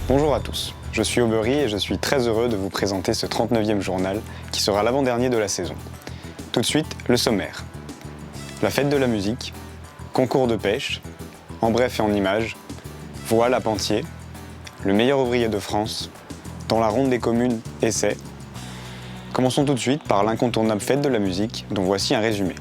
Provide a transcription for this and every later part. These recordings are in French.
Bonjour à tous, je suis Aubery et je suis très heureux de vous présenter ce 39e journal qui sera l'avant-dernier de la saison. Tout de suite, le sommaire. La fête de la musique, concours de pêche, en bref et en images, voile à Pentier, le meilleur ouvrier de France, dans la ronde des communes, essai. Commençons tout de suite par l'incontournable fête de la musique dont voici un résumé.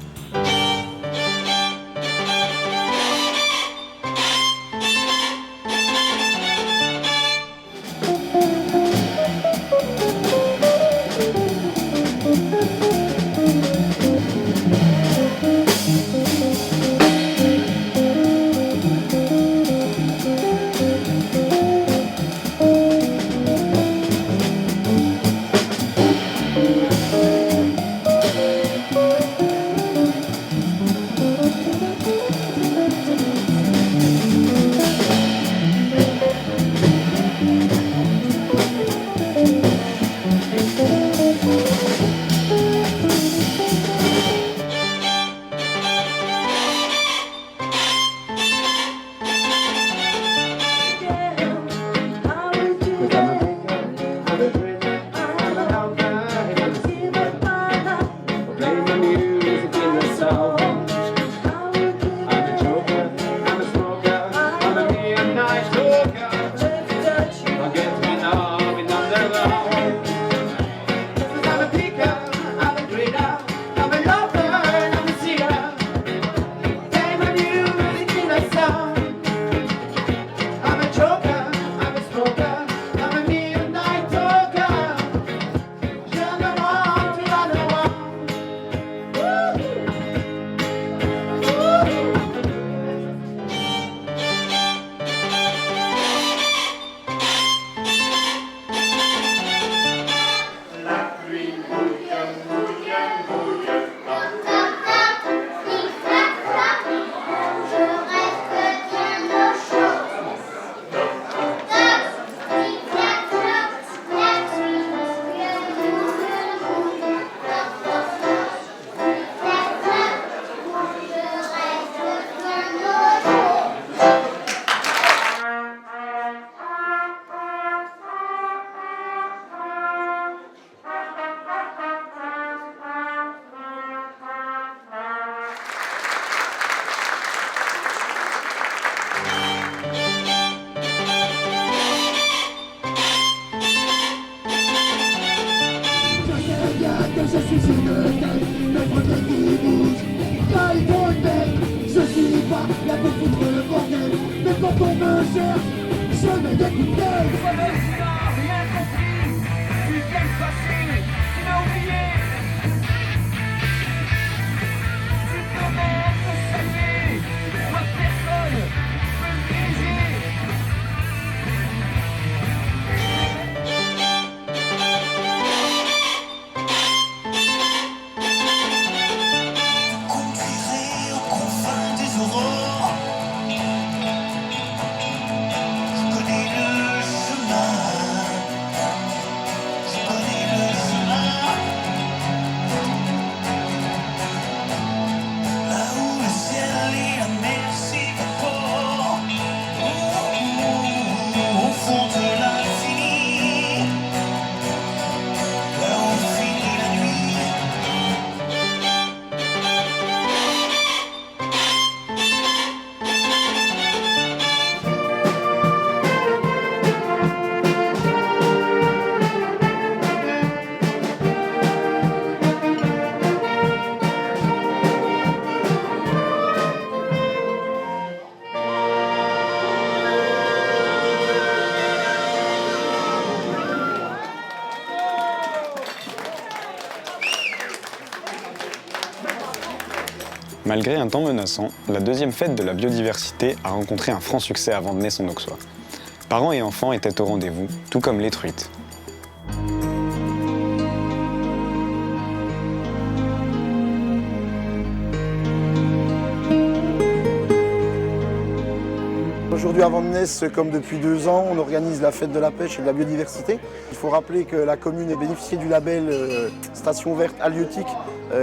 Je suis une tête, le premier qui bouge. Quand il faut une bête, je suis pas là pour foutre le bordel. Mais quand on me cherche, je mets des coups de gueule. Toi-même tu n'as rien compris, tu viens de passer, tu l'as oublié. Tu te demandes de saluer, moi personne peut le diriger. Malgré un temps menaçant, la deuxième fête de la biodiversité a rencontré un franc succès avant de naître son Auxois. Parents et enfants étaient au rendez-vous, tout comme les truites. Aujourd'hui à Vandenesse, comme depuis 2 ans, on organise la fête de la pêche et de la biodiversité. Il faut rappeler que la commune est bénéficiée du label Station verte halieutique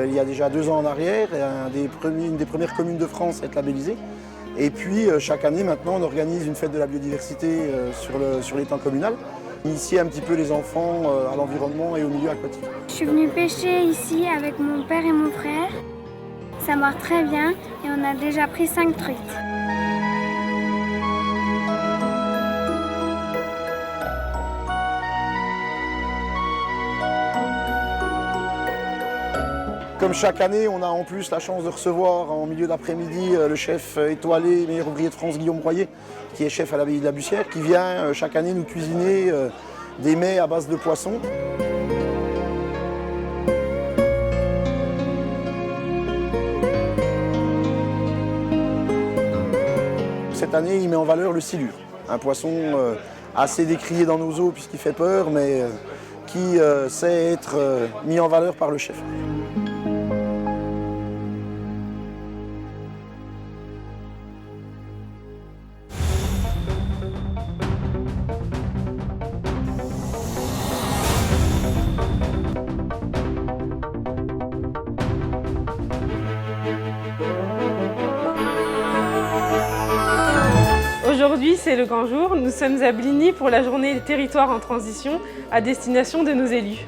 il y a déjà 2 ans en arrière, et une des premières communes de France à être labellisée. Et puis chaque année maintenant on organise une fête de la biodiversité sur l'étang communal. Initier un petit peu les enfants à l'environnement et au milieu aquatique. Je suis venue pêcher ici avec mon père et mon frère. Ça marche très bien et on a déjà pris 5 truites. Comme chaque année, on a en plus la chance de recevoir en milieu d'après-midi le chef étoilé, meilleur ouvrier de France, Guillaume Broyer, qui est chef à l'abbaye de la Bussière, qui vient chaque année nous cuisiner des mets à base de poissons. Cette année, il met en valeur le silure, un poisson assez décrié dans nos eaux puisqu'il fait peur, mais qui sait être mis en valeur par le chef. Aujourd'hui, c'est le grand jour. Nous sommes à Bligny pour la journée des territoires en transition à destination de nos élus.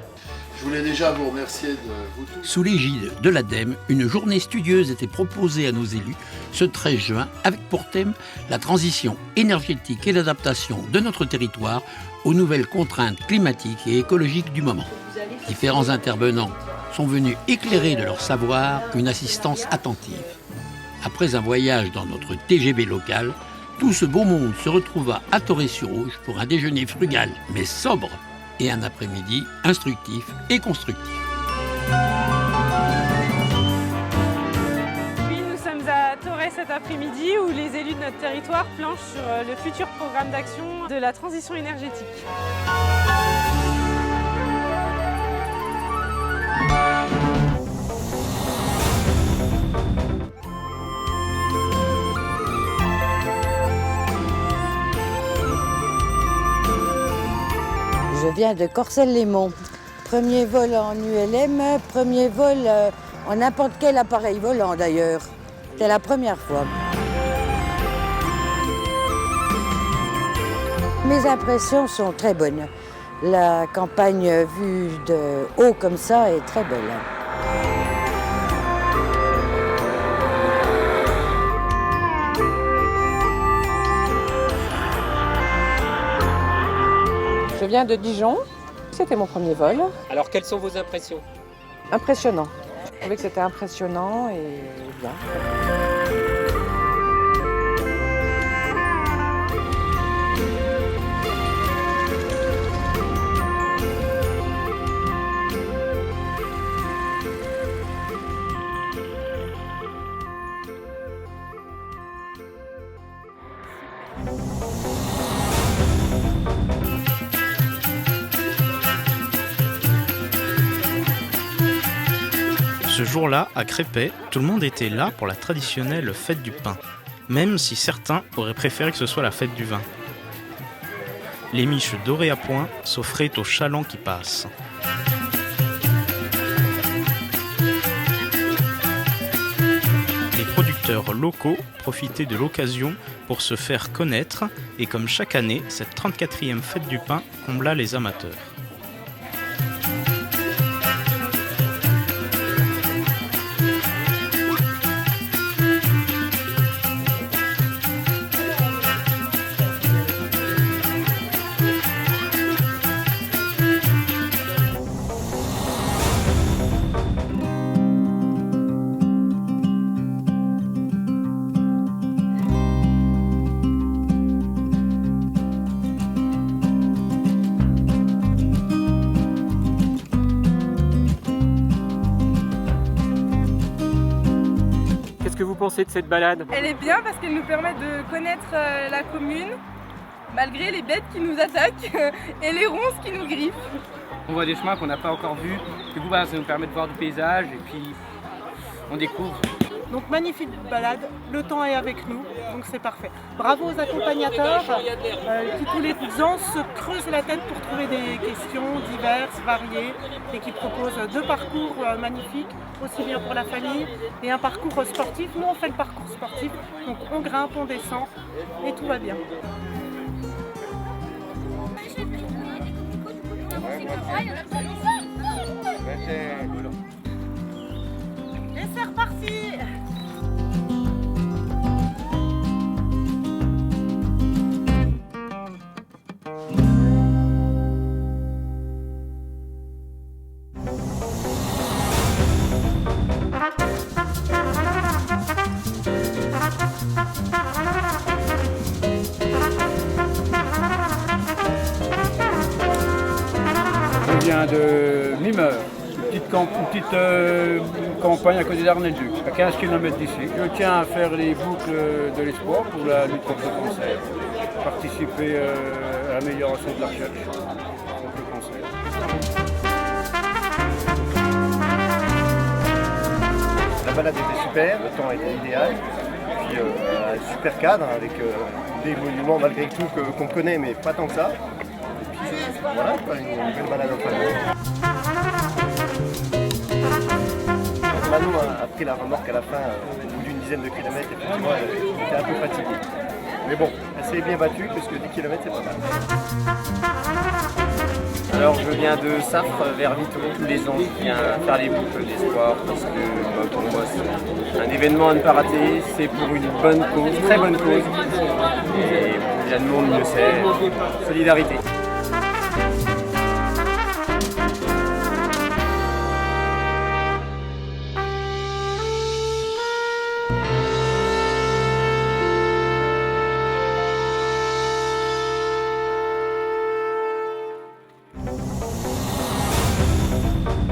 Je voulais déjà vous remercier de vous tous. Sous l'égide de l'ADEME, une journée studieuse était proposée à nos élus ce 13 juin avec pour thème la transition énergétique et l'adaptation de notre territoire aux nouvelles contraintes climatiques et écologiques du moment. Différents intervenants sont venus éclairer de leur savoir une assistance attentive. Après un voyage dans notre TGV local, tout ce beau monde se retrouva à Torrey-sur-Auge pour un déjeuner frugal mais sobre et un après-midi instructif et constructif. Puis nous sommes à Torrey cet après-midi où les élus de notre territoire planchent sur le futur programme d'action de la transition énergétique. Je viens de Corcelles-les-Monts. Premier vol en ULM, premier vol en n'importe quel appareil volant d'ailleurs. C'était la première fois. Mes impressions sont très bonnes. La campagne vue de haut comme ça est très belle. Je viens de Dijon, c'était mon premier vol. Alors quelles sont vos impressions? Impressionnant. Je trouvais que c'était impressionnant et bien. Ce jour-là, à Crépet, tout le monde était là pour la traditionnelle fête du pain, même si certains auraient préféré que ce soit la fête du vin. Les miches dorées à point s'offraient aux chalands qui passent. Les producteurs locaux profitaient de l'occasion pour se faire connaître et comme chaque année, cette 34e fête du pain combla les amateurs. Qu'est-ce que vous pensez de cette balade? Elle est bien parce qu'elle nous permet de connaître la commune, malgré les bêtes qui nous attaquent et les ronces qui nous griffent. On voit des chemins qu'on n'a pas encore vus. Du coup, ça nous permet de voir du paysage et puis on découvre. Donc magnifique balade, le temps est avec nous, donc c'est parfait. Bravo aux accompagnateurs qui tous les ans se creusent la tête pour trouver des questions diverses, variées et qui proposent 2 parcours magnifiques, aussi bien pour la famille et un parcours sportif. Nous on fait le parcours sportif, donc on grimpe, on descend et tout va bien. Et c'est reparti! Je viens de Mimeur, une petite campagne à côté d'Arnay-le-Duc, à 15 km d'ici. Je tiens à faire les boucles de l'espoir pour la lutte contre le cancer, participer à l'amélioration de la recherche contre le cancer. La balade était super, le temps était idéal, puis un super cadre avec des monuments malgré tout qu'on connaît mais pas tant que ça. Voilà, une belle balade en famille. Manu a pris la remorque à la fin, au bout d'une dizaine de kilomètres, effectivement, elle était un peu fatiguée. Mais bon, elle s'est bien battue, parce que 10 km, c'est pas mal. Alors, je viens de Safre vers Vito tous les ans. Je viens faire les boucles d'espoir, parce que pour moi, c'est un événement à ne pas rater. C'est pour une bonne cause, très bonne cause. Et bien de monde le sait, solidarité.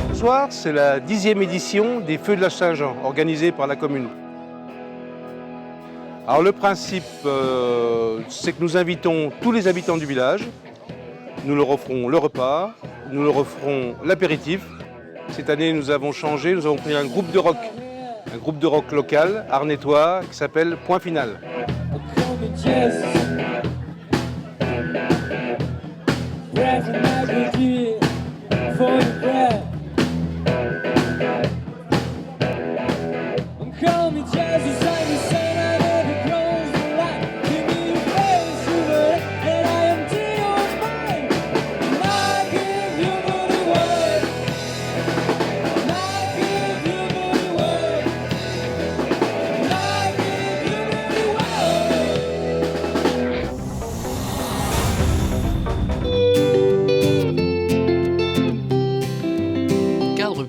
Ce soir, c'est la 10e édition des Feux de la Saint-Jean, organisée par la commune. Alors le principe, c'est que nous invitons tous les habitants du village. Nous leur offrons le repas, nous leur offrons l'apéritif. Cette année, nous avons changé, nous avons pris un groupe de rock local, arnétois, qui s'appelle Point Final.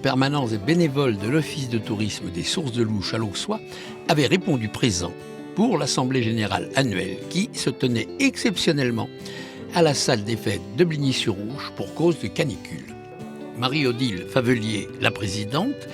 Permanents et bénévoles de l'Office de tourisme des Sources de Louche à l'Auxois avaient répondu présent pour l'Assemblée générale annuelle qui se tenait exceptionnellement à la salle des fêtes de Bligny-sur-Ouche pour cause de canicule. Marie-Odile Favelier, la présidente,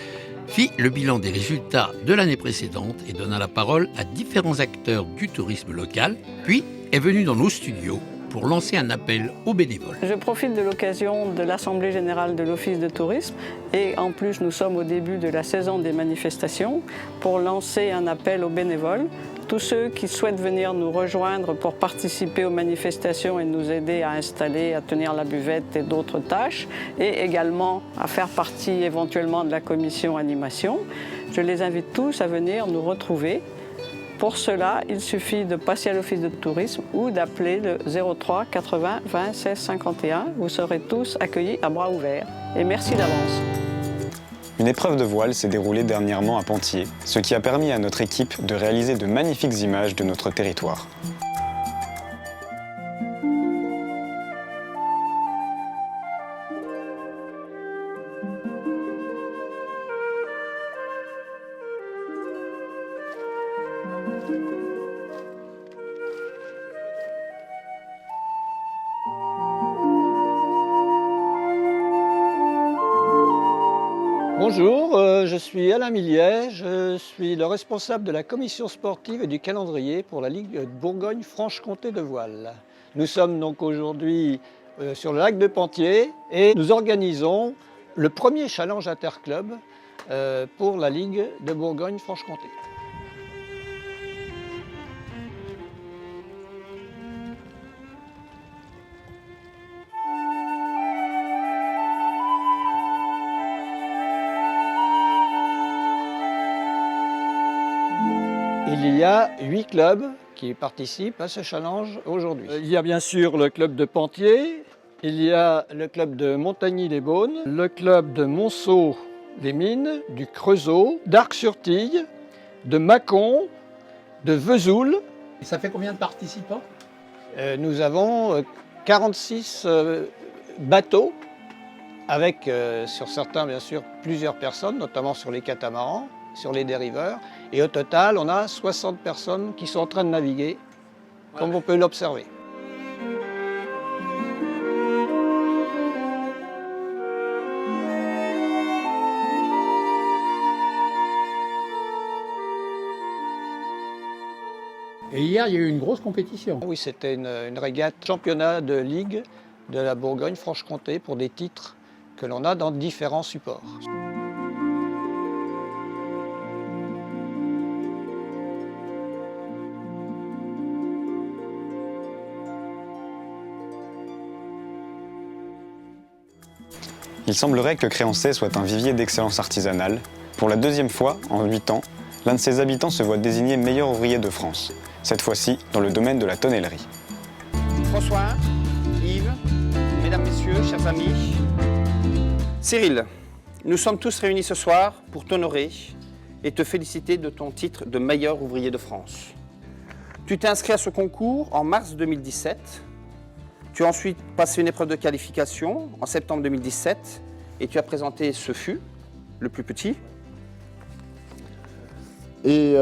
fit le bilan des résultats de l'année précédente et donna la parole à différents acteurs du tourisme local, puis est venue dans nos studios pour lancer un appel aux bénévoles. Je profite de l'occasion de l'Assemblée générale de l'Office de tourisme et en plus nous sommes au début de la saison des manifestations pour lancer un appel aux bénévoles. Tous ceux qui souhaitent venir nous rejoindre pour participer aux manifestations et nous aider à installer, à tenir la buvette et d'autres tâches et également à faire partie éventuellement de la commission animation, je les invite tous à venir nous retrouver. Pour cela, il suffit de passer à l'Office de tourisme ou d'appeler le 03 80 20 16 51. Vous serez tous accueillis à bras ouverts. Et merci d'avance. Une épreuve de voile s'est déroulée dernièrement à Pentier, ce qui a permis à notre équipe de réaliser de magnifiques images de notre territoire. Bonjour, je suis Alain Milliet, je suis le responsable de la commission sportive et du calendrier pour la Ligue de Bourgogne-Franche-Comté de voile. Nous sommes donc aujourd'hui sur le lac de Pentier et nous organisons le premier challenge interclub pour la Ligue de Bourgogne-Franche-Comté. Il y a 8 clubs qui participent à ce challenge aujourd'hui. Il y a bien sûr le club de Pentier, il y a le club de Montagny-les-Beaunes, le club de Monceau-les-Mines, du Creusot, d'Arc-sur-Tille, de Mâcon, de Vesoul. Et ça fait combien de participants? Nous avons 46 bateaux, avec sur certains bien sûr plusieurs personnes, notamment sur les catamarans, sur les dériveurs. Et au total, on a 60 personnes qui sont en train de naviguer, comme on peut l'observer. Et hier, il y a eu une grosse compétition. Oui, c'était une régate championnat de ligue de la Bourgogne-Franche-Comté pour des titres que l'on a dans différents supports. Il semblerait que Créancey soit un vivier d'excellence artisanale. Pour la deuxième fois, en 8 ans, l'un de ses habitants se voit désigné meilleur ouvrier de France, cette fois-ci dans le domaine de la tonnellerie. François, Yves, mesdames, messieurs, chers amis, Cyril, nous sommes tous réunis ce soir pour t'honorer et te féliciter de ton titre de meilleur ouvrier de France. Tu t'es inscrit à ce concours en mars 2017. Tu as ensuite passé une épreuve de qualification en septembre 2017 et tu as présenté ce fût, le plus petit. Et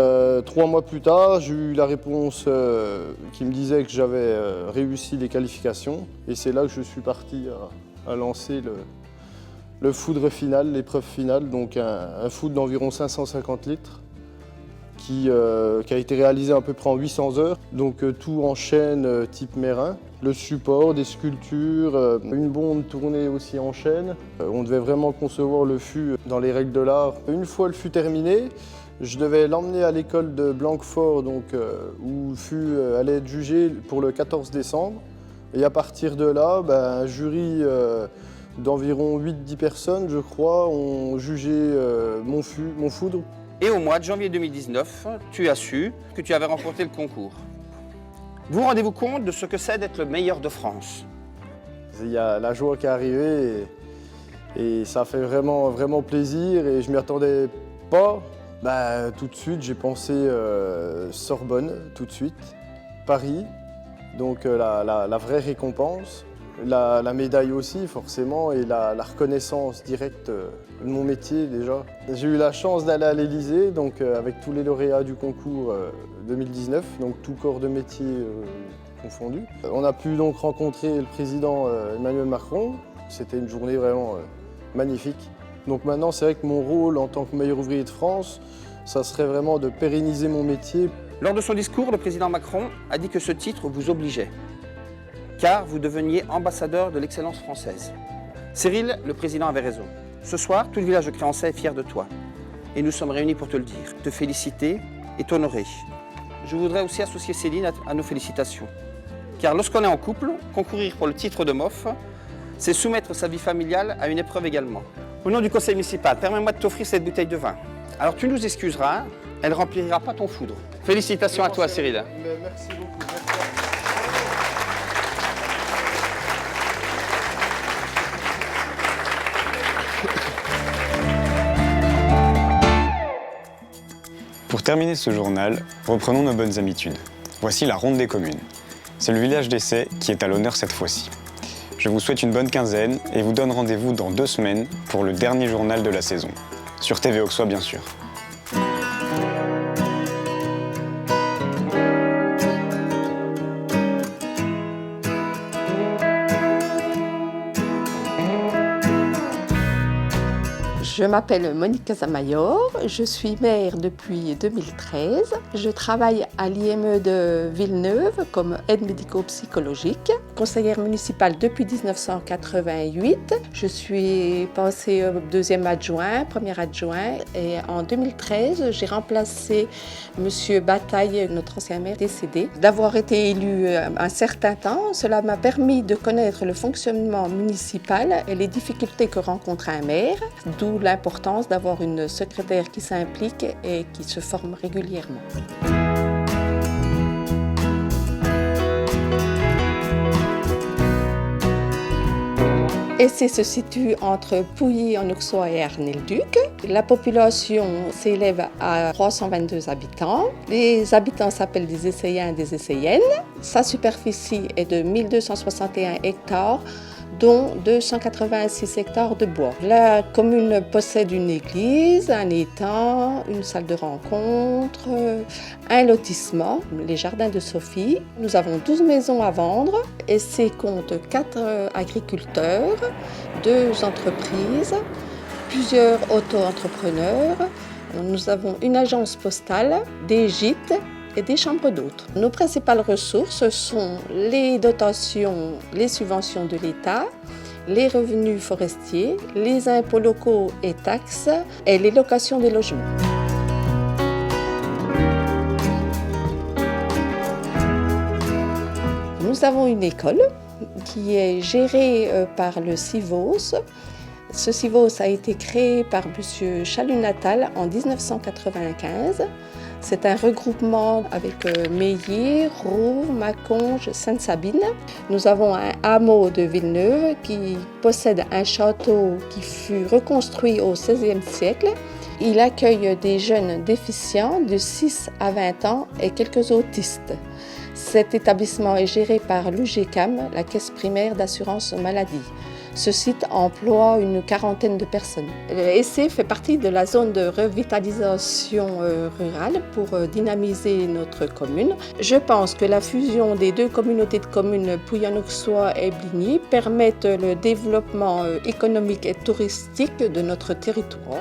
3 mois plus tard, j'ai eu la réponse qui me disait que j'avais réussi les qualifications. Et c'est là que je suis parti à lancer le foudre final, l'épreuve finale, donc un foudre d'environ 550 litres qui a été réalisé à peu près en 800 heures. Donc tout en chaîne type Mérin, le support, des sculptures, une bombe tournée aussi en chaîne. On devait vraiment concevoir le fût dans les règles de l'art. Une fois le fût terminé, je devais l'emmener à l'école de Blanquefort, donc, où le fût allait être jugé pour le 14 décembre. Et à partir de là, un jury d'environ 8-10 personnes, je crois, ont jugé mon foudre. Et au mois de janvier 2019, tu as su que tu avais remporté le concours. Vous rendez-vous compte de ce que c'est d'être le meilleur de France? Il y a la joie qui est arrivée et ça fait vraiment, vraiment plaisir et je m'y attendais pas. Tout de suite, j'ai pensé Sorbonne, tout de suite, Paris, donc la vraie récompense, la médaille aussi forcément et la reconnaissance directe de mon métier déjà. J'ai eu la chance d'aller à l'Élysée, donc avec tous les lauréats du concours 2019, donc tout corps de métier confondu. On a pu donc rencontrer le président Emmanuel Macron, c'était une journée vraiment magnifique. Donc maintenant, c'est vrai que mon rôle en tant que meilleur ouvrier de France, ça serait vraiment de pérenniser mon métier. Lors de son discours, le président Macron a dit que ce titre vous obligeait, car vous deveniez ambassadeur de l'excellence française. Cyril, le président avait raison. Ce soir, tout le village de Créancey est fier de toi. Et nous sommes réunis pour te le dire, te féliciter et t'honorer. Je voudrais aussi associer Céline à nos félicitations. Car lorsqu'on est en couple, concourir pour le titre de MOF, c'est soumettre sa vie familiale à une épreuve également. Au nom du conseil municipal, permets-moi de t'offrir cette bouteille de vin. Alors tu nous excuseras, elle ne remplira pas ton foudre. Félicitations à toi, Cyril. Merci beaucoup. Pour terminer ce journal, reprenons nos bonnes habitudes. Voici la ronde des communes. C'est le village d'Essey qui est à l'honneur cette fois-ci. Je vous souhaite une bonne quinzaine et vous donne rendez-vous dans 2 semaines pour le dernier journal de la saison. Sur TV Auxois, bien sûr. Je m'appelle Monique Casamayor, je suis maire depuis 2013. Je travaille à l'IME de Villeneuve comme aide médico-psychologique, conseillère municipale depuis 1988. Je suis passée deuxième adjoint, premier adjoint et en 2013, j'ai remplacé Monsieur Bataille, notre ancien maire décédé. D'avoir été élu un certain temps, cela m'a permis de connaître le fonctionnement municipal et les difficultés que rencontre un maire, d'où l'importance d'avoir une secrétaire qui s'implique et qui se forme régulièrement. Essé se situe entre Pouilly en Auxois et Arnay-le-Duc. La population s'élève à 322 habitants. Les habitants s'appellent des Essayens et des Essayennes. Sa superficie est de 1261 hectares, dont 286 hectares de bois. La commune possède une église, un étang, une salle de rencontre, un lotissement, les jardins de Sophie. Nous avons 12 maisons à vendre et c'est compte 4 agriculteurs, 2 entreprises, plusieurs auto-entrepreneurs. Nous avons une agence postale, des gîtes et des chambres d'hôtes. Nos principales ressources sont les dotations, les subventions de l'État, les revenus forestiers, les impôts locaux et taxes et les locations des logements. Nous avons une école qui est gérée par le CIVOS. Ce CIVOS a été créé par M. Chalut-Natal en 1995. C'est un regroupement avec Meilly, Roux, Maconge, Sainte-Sabine. Nous avons un hameau de Villeneuve qui possède un château qui fut reconstruit au XVIe siècle. Il accueille des jeunes déficients de 6 à 20 ans et quelques autistes. Cet établissement est géré par l'UGCAM, la Caisse primaire d'assurance maladie. Ce site emploie une quarantaine de personnes. Essé fait partie de la zone de revitalisation rurale pour dynamiser notre commune. Je pense que la fusion des 2 communautés de communes, Pouilly-en-Auxois et Bligny, permettent le développement économique et touristique de notre territoire.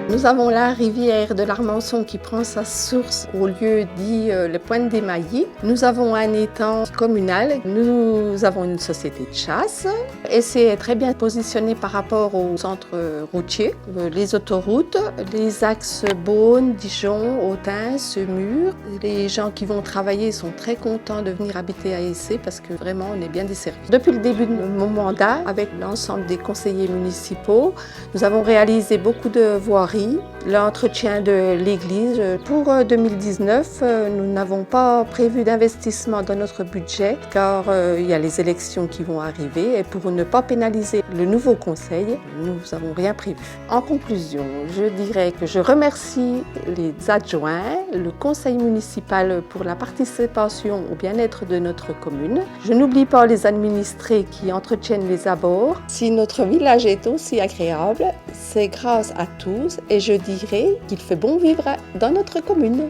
Nous avons la rivière de l'Armançon qui prend sa source au lieu dit le Pointe des Maillis. Nous avons un étang communal. Nous avons une société de chasse. Essé est très bien positionné par rapport aux centres routiers, les autoroutes, les axes Beaune, Dijon, Autun, Semur. Les gens qui vont travailler sont très contents de venir habiter à Essé parce que vraiment on est bien desservis. Depuis le début de mon mandat, avec l'ensemble des conseillers municipaux, nous avons réalisé beaucoup de voiries. L'entretien de l'église. Pour 2019, nous n'avons pas prévu d'investissement dans notre budget car il y a les élections qui vont arriver et pour ne pas pénaliser le nouveau conseil, nous n'avons rien prévu. En conclusion, je dirais que je remercie les adjoints, le conseil municipal pour la participation au bien-être de notre commune. Je n'oublie pas les administrés qui entretiennent les abords. Si notre village est aussi agréable, c'est grâce à tous et je dirais qu'il fait bon vivre dans notre commune.